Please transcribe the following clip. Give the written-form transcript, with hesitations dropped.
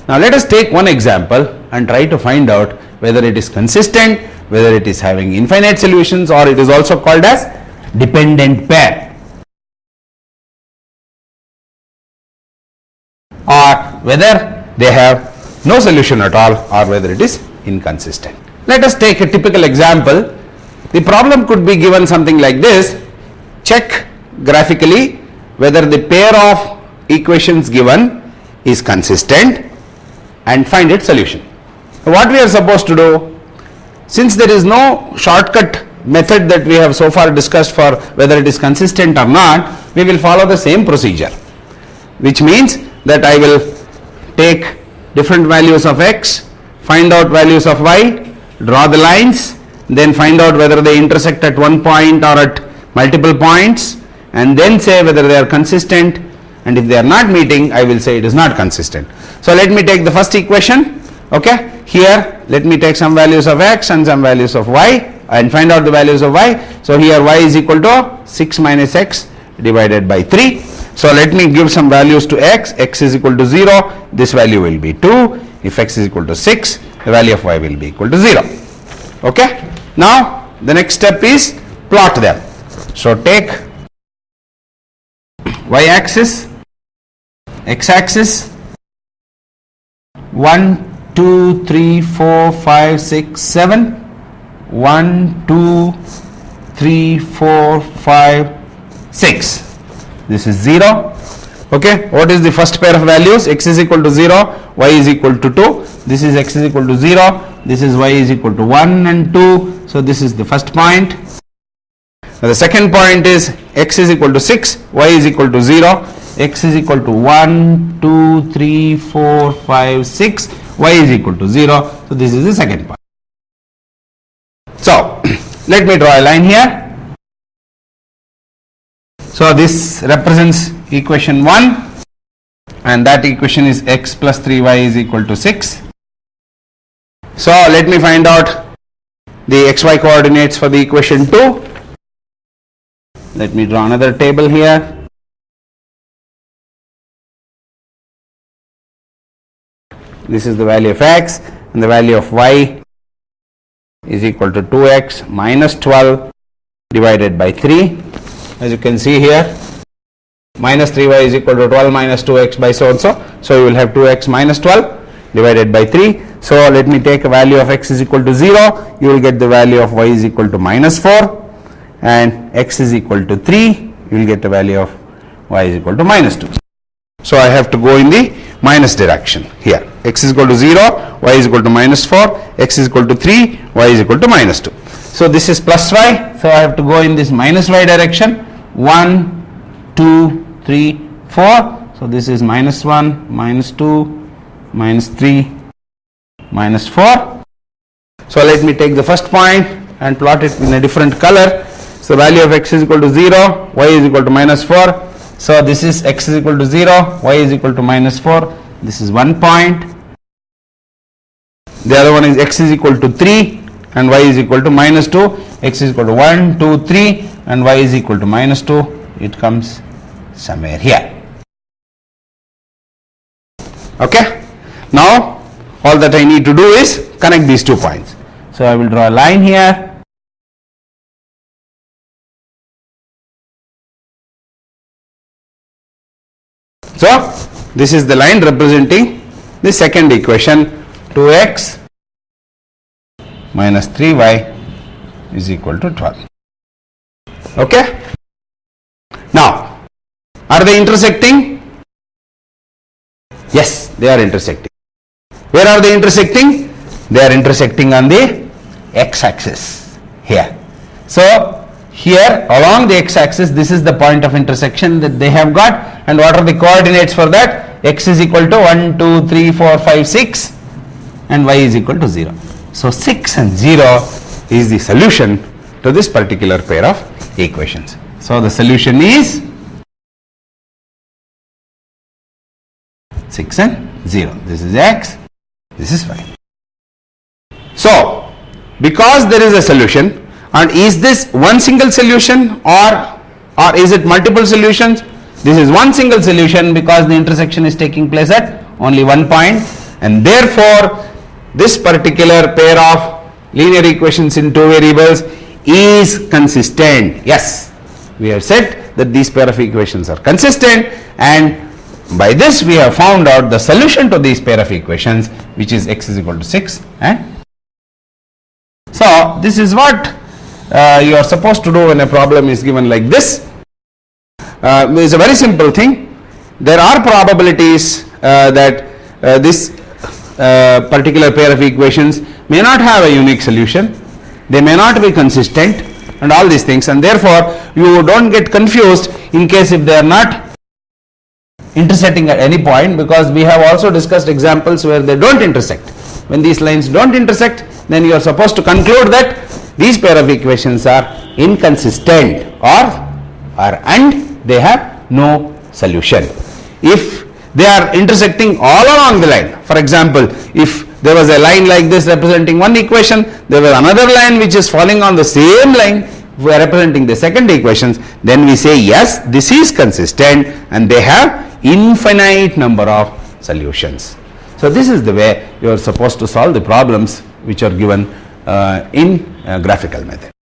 Now let us take one example and try to find out whether it is consistent, whether it is having infinite solutions, or it is also called as dependent pair, or whether they have no solution at all, or whether it is inconsistent. Let us take a typical example. The problem could be given something like this: check graphically whether the pair of equations given is consistent and find its solution. What we are supposed to do, since there is no shortcut method that we have so far discussed for whether it is consistent or not, we will follow the same procedure, which means that I will take different values of x, find out values of y, draw the lines, then find out whether they intersect at one point or at multiple points, and then say whether they are consistent, and if they are not meeting, I will say it is not consistent. So let me take the first equation. Okay, here let me take some values of x and some values of y and find out the values of y. So here y is equal to 6 minus x divided by 3. So let me give some values to x. X is equal to 0, this value will be 2. If x is equal to 6, the value of y will be equal to 0. Okay, now the next step is plot them. So take y axis, x axis, 1, 2, 3, 4, 5, 6, 7, 1, 2, 3, 4, 5, 6. This is 0. Okay, what is the first pair of values? X is equal to 0, y is equal to 2. This is x is equal to 0, this is y is equal to 1 and 2. So this is the first point. Now the second point is x is equal to 6, y is equal to 0, x is equal to 1, 2, 3, 4, 5, 6, y is equal to 0. So this is the second point. So let me draw a line here. So this represents equation 1, and that equation is x plus 3y is equal to 6. So let me find out the xy coordinates for the equation 2. Let me draw another table here. This is the value of x, and the value of y is equal to 2x minus 12 divided by 3. As you can see here, minus 3y is equal to 12 minus 2x by so and so. So you will have 2x minus 12 divided by 3. So let me take a value of x is equal to 0. You will get the value of y is equal to minus 4, and x is equal to 3. You will get a value of y is equal to minus 2. So I have to go in the minus direction here. X is equal to 0, y is equal to minus 4, x is equal to 3, y is equal to minus 2. So this is plus y. So I have to go in this minus y direction. 1, 2, 3, 4. So this is minus 1, minus 2, minus 3, minus 4. So let me take the first point and plot it in a different color. So value of x is equal to 0, y is equal to minus 4. So this is x is equal to 0, y is equal to minus 4. This is one point. The other one is x is equal to 3 and y is equal to minus 2. X is equal to 1, 2, 3 and y is equal to minus 2. It comes somewhere here. Okay. Now all that I need to do is connect these 2 points. So I will draw a line here. So this is the line representing the second equation, 2x minus 3y is equal to 12. Okay. Now, are they intersecting? Yes, they are intersecting. Where are they intersecting? They are intersecting on the x-axis here. So here along the x-axis, this is the point of intersection that they have got. And what are the coordinates for that? X is equal to 1, 2, 3, 4, 5, 6 and y is equal to 0. So 6 and 0 is the solution to this particular pair of equations. So the solution is 6 and 0. This is x, this is y. So because there is a solution, and is this one single solution or is it multiple solutions? This is one single solution because the intersection is taking place at only one point, and therefore this particular pair of linear equations in two variables is consistent. Yes, we have said that these pair of equations are consistent, and by this we have found out the solution to these pair of equations, which is x is equal to 6. And so this is what you are supposed to do when a problem is given like this. It's a very simple thing. There are probabilities that this particular pair of equations may not have a unique solution, they may not be consistent, and all these things, and therefore you don't get confused in case if they are not intersecting at any point, because we have also discussed examples where they don't intersect. When these lines don't intersect, then you are supposed to conclude that these pair of equations are inconsistent and they have no solution. If they are intersecting all along the line, for example, if there was a line like this representing one equation, there was another line which is falling on the same line representing the second equations, then we say yes, this is consistent and they have infinite number of solutions. So this is the way you are supposed to solve the problems which are given in graphical method.